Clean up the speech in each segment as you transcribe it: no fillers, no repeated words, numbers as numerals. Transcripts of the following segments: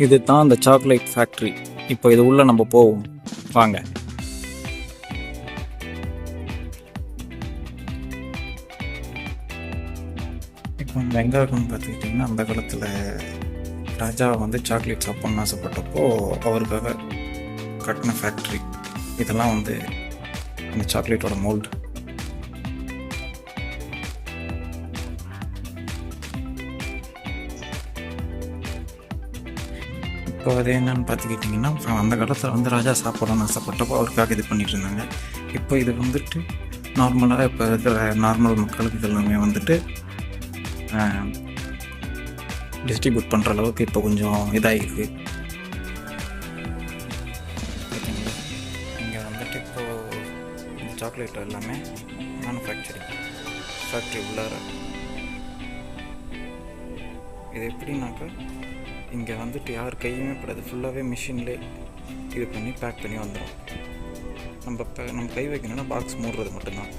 இது தான் அந்த சாக்லேட் ஃபேக்ட்ரி. இப்போ இது உள்ள நம்ம போவோம் வாங்க. இப்போ நம்ம எங்கே இருக்குன்னு பார்த்துக்கிட்டிங்கன்னா, அந்த காலத்தில் ராஜா வந்து சாக்லேட் சாப்பிட்ணுன்னு ஆசைப்பட்டப்போ அவருக்காக கட்டின ஃபேக்ட்ரி. இதெல்லாம் வந்து அந்த சாக்லேட்டோட மோல்டு. இப்போ அது என்னன்னு பார்த்துக்கிட்டிங்கன்னா, அந்த காலத்தில் வந்து ராஜா சாப்பிடணும்னு ஆசைப்பட்டப்போ அவருக்காக இது பண்ணிட்டு இருந்தாங்க. இப்போ இது வந்துட்டு நார்மலாக இப்போ இருக்கிற நார்மல் மக்களுக்கு இதெல்லாமே வந்துட்டு டிஸ்ட்ரிபியூட் பண்ணுற அளவுக்கு இப்போ கொஞ்சம் இதாகிருக்கு. பார்த்தீங்களா, இங்கே வந்துட்டு இப்போது இந்த சாக்லேட் எல்லாமே மேனுஃபேக்சரிங் ஃபேக்ட்ரி உள்ளார. இது எப்படின்னாக்கா, இங்கே வந்துட்டு யார் கையுமே படாது, ஃபுல்லாகவே மிஷின்லே இது பண்ணி பேக் பண்ணி வந்துடும். நம்ம கை வைக்கணும்னா பாக்ஸ் மூடுறது மட்டும்தான்.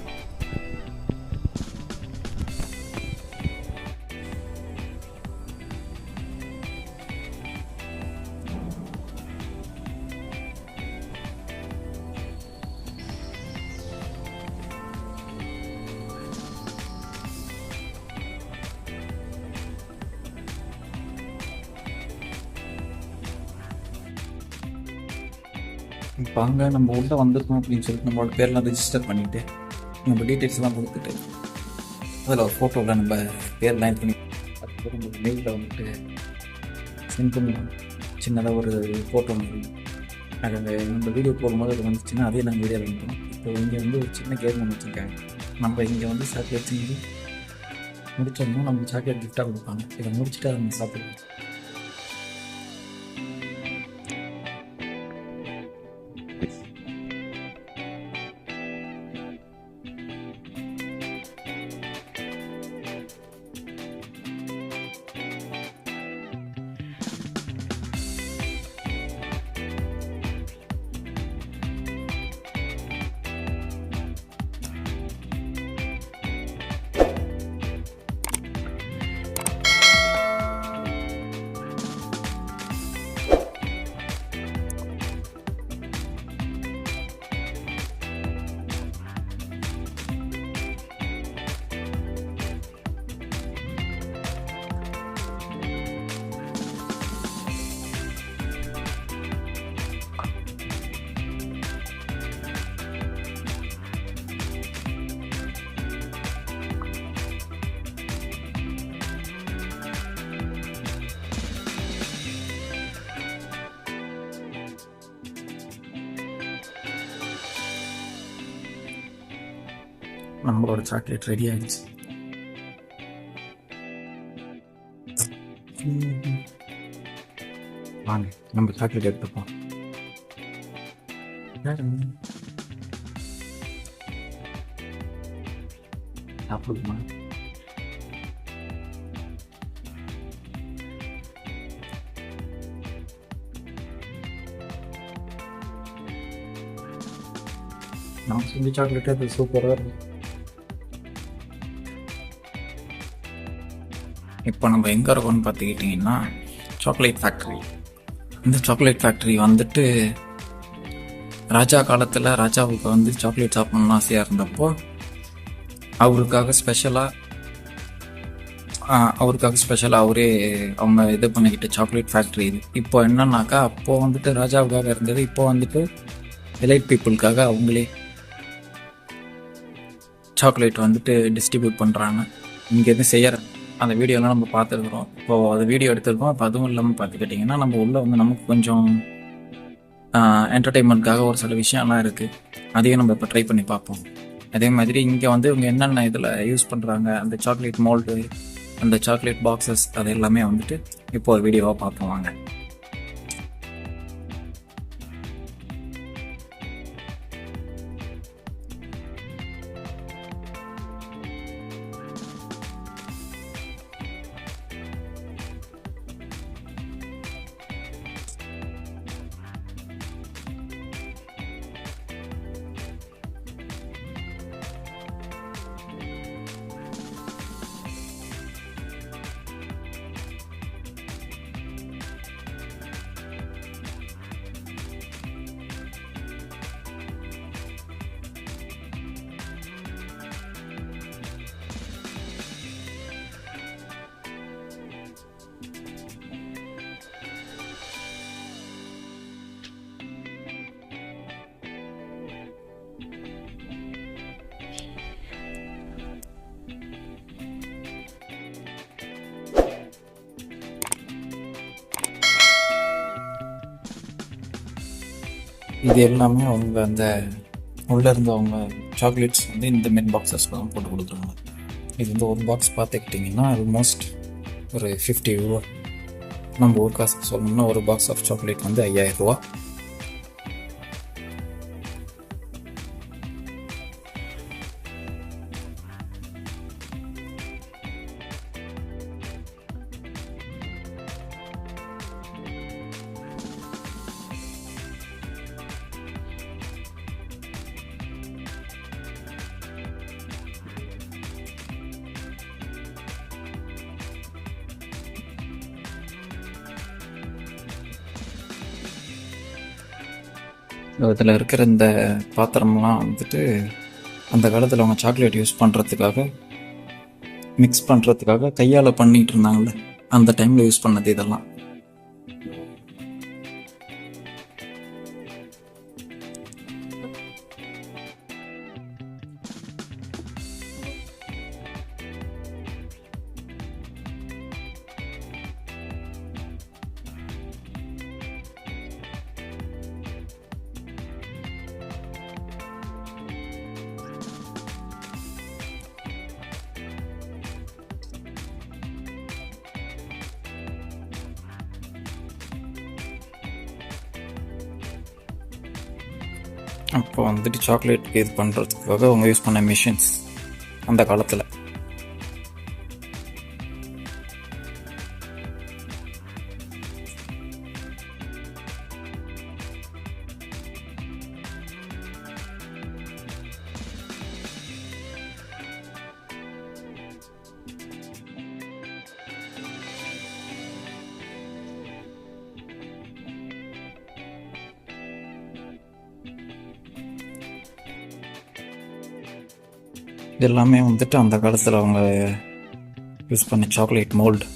இப்போ அங்கே நம்ம உள்ளே வந்திருக்கோம் அப்படின்னு சொல்லிட்டு நம்மளோட பேர்லாம் ரிஜிஸ்டர் பண்ணிவிட்டு நம்ம டீட்டெயில்ஸ்லாம் கொடுத்துட்டு அதில் ஒரு ஃபோட்டோவில் நம்ம பேர்லாம் இது பண்ணி அதுக்கப்புறம் நம்ம மெயிலில் வந்துட்டு சென்ட் பண்ணுவோம். சின்னதாக ஒரு ஃபோட்டோ மாதிரி அது அந்த நம்ம வீடியோ போடும்போது அது வந்துச்சுன்னா அதே நாங்கள் வீடியோ பண்ணுறோம். இப்போ இங்கே வந்து ஒரு சின்ன கேம் ஒன்று வச்சுருக்காங்க. நம்ம இங்கே வந்து சாக்லேட் செஞ்சு முடிச்சோம்னா நமக்கு சாக்லேட் கிஃப்டாக கொடுப்பாங்க. இதை முடிச்சுட்டு அதை நம்ம சாப்பிடுவோம். நம்மளோட சாக்லேட் ரெடி ஆகிடுச்சு. வாங்க நம்ம சாக்லேட் எடுத்துப்போம். சாப்பிடுமா? நான் செஞ்ச சாக்லேட் அது சூப்பராக இருக்கும். இப்போ நம்ம எங்கே இருக்கோம்னு பார்த்துக்கிட்டிங்கன்னா சாக்லேட் ஃபேக்ட்ரி. இந்த சாக்லேட் ஃபேக்ட்ரி வந்துட்டு ராஜா காலத்தில் ராஜாவுக்கு வந்து சாக்லேட் சாப்பிட்ணுன்னு ஆசையாக இருந்தப்போ அவருக்காக ஸ்பெஷலாக அவரே அவங்க இது பண்ணிக்கிட்ட சாக்லேட் ஃபேக்ட்ரி இது. இப்போ என்னன்னாக்கா, அப்போது வந்துட்டு ராஜாவுக்காக இருந்தது, இப்போ வந்துட்டு எலைட் பீப்புளுக்காக அவங்களே சாக்லேட் வந்துட்டு டிஸ்ட்ரிபியூட் பண்ணுறாங்க. இங்கேருந்து செய்யற அந்த வீடியோலாம் நம்ம பார்த்துருக்குறோம். இப்போது அது வீடியோ எடுத்துருக்கோம். இப்போ அதுவும் இல்லாமல் பார்த்துக்கிட்டிங்கன்னா நம்ம உள்ளே வந்து நமக்கு கொஞ்சம் என்டர்டெயின்மெண்ட்காக ஒரு சில விஷயம்லாம் இருக்குது. அதையும் நம்ம இப்போ ட்ரை பண்ணி பார்ப்போம். அதே மாதிரி இங்கே வந்து இவங்க என்னென்ன இதில் யூஸ் பண்ணுறாங்க, அந்த சாக்லேட் மோல்டு, அந்த சாக்லேட் பாக்ஸஸ், அது எல்லாமே வந்துட்டு இப்போ ஒரு வீடியோவாக பார்ப்போம் வாங்க. இது எல்லாமே அவங்க அந்த உள்ளே இருந்து அவங்க சாக்லேட்ஸ் வந்து இந்த மாரி பாக்ஸஸில் தான் போட்டு கொடுக்குறாங்க. இது வந்து ஒரு பாக்ஸ் பார்த்துக்கிட்டிங்கன்னா ஆல்மோஸ்ட் ஒரு 50 ரூபா. நம்ம ஊர் காசுக்கு சொல்லணும்னா ஒரு பாக்ஸ் ஆஃப் சாக்லேட் வந்து 5000 ரூபா. இதில் இருக்கிற இந்த பாத்திரம்லாம் வந்துட்டு அந்த காலத்தில் அவங்க சாக்லேட் யூஸ் பண்ணுறதுக்காக மிக்ஸ் பண்ணுறதுக்காக கையால் பண்ணிகிட்டு இருந்தாங்கள்ல, அந்த டைமில் யூஸ் பண்ணது இதெல்லாம். அப்போ வந்துட்டு சாக்லேட் இது பண்ணுறதுக்காக அவங்க யூஸ் பண்ண மிஷின்ஸ் அந்த காலத்தில். இது எல்லாமே வந்துட்டு அந்த காலத்தில் அவங்க யூஸ் பண்ண சாக்லேட் மோல்டு.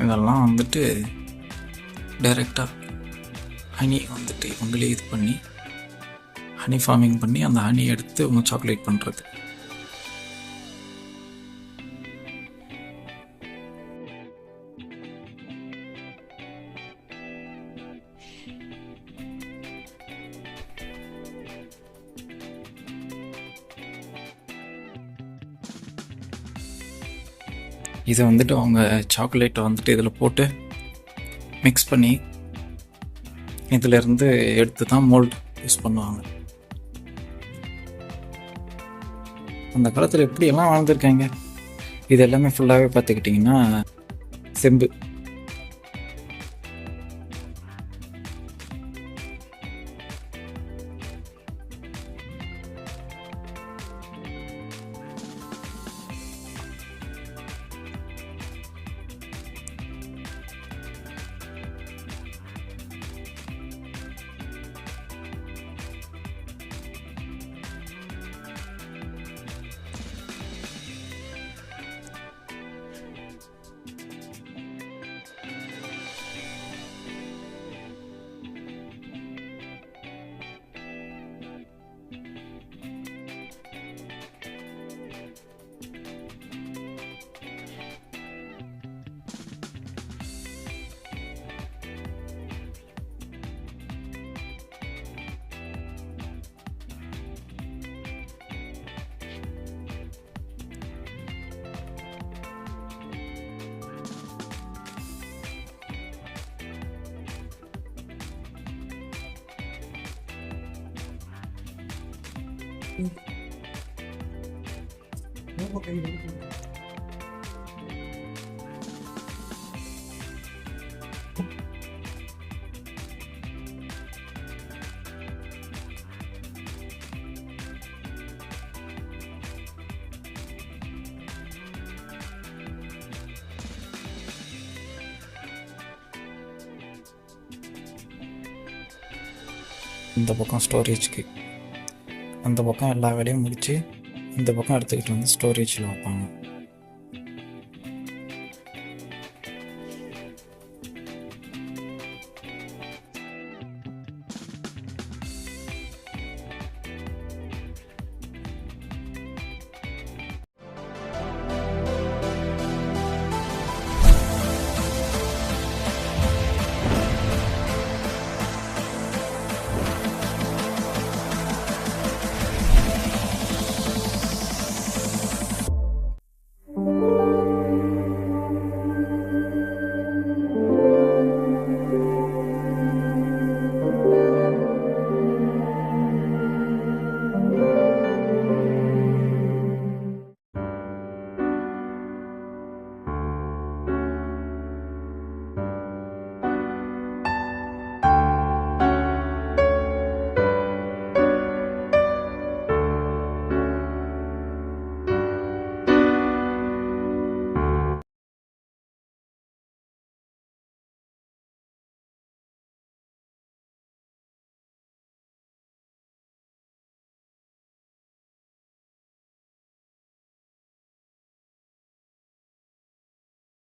இதெல்லாம் வந்துட்டு டைரெக்டாக ஹனி வந்துட்டு இவங்களே இது பண்ணி ஹனி ஃபார்மிங் பண்ணி அந்த ஹனி எடுத்து அவங்க சாக்லேட் பண்ணுறது. இதை வந்துட்டு அவங்க சாக்லேட்டை வந்துட்டு இதில் போட்டு மிக்ஸ் பண்ணி இதிலேருந்து எடுத்து தான் மோல்டு யூஸ் பண்ணுவாங்க. அந்த காலத்தில் எப்படியெல்லாம் வாழ்ந்துருக்காங்க. இது எல்லாமே ஃபுல்லாகவே பார்த்துக்கிட்டிங்கன்னா செம்பு. இந்த பக்கம் ஸ்டோரேஜ்க்கு, அந்த பக்கம் எல்லா வேலையும் முடித்து இந்த பக்கம் எடுத்துக்கிட்டு வந்து ஸ்டோரேஜில் வைப்பாங்க.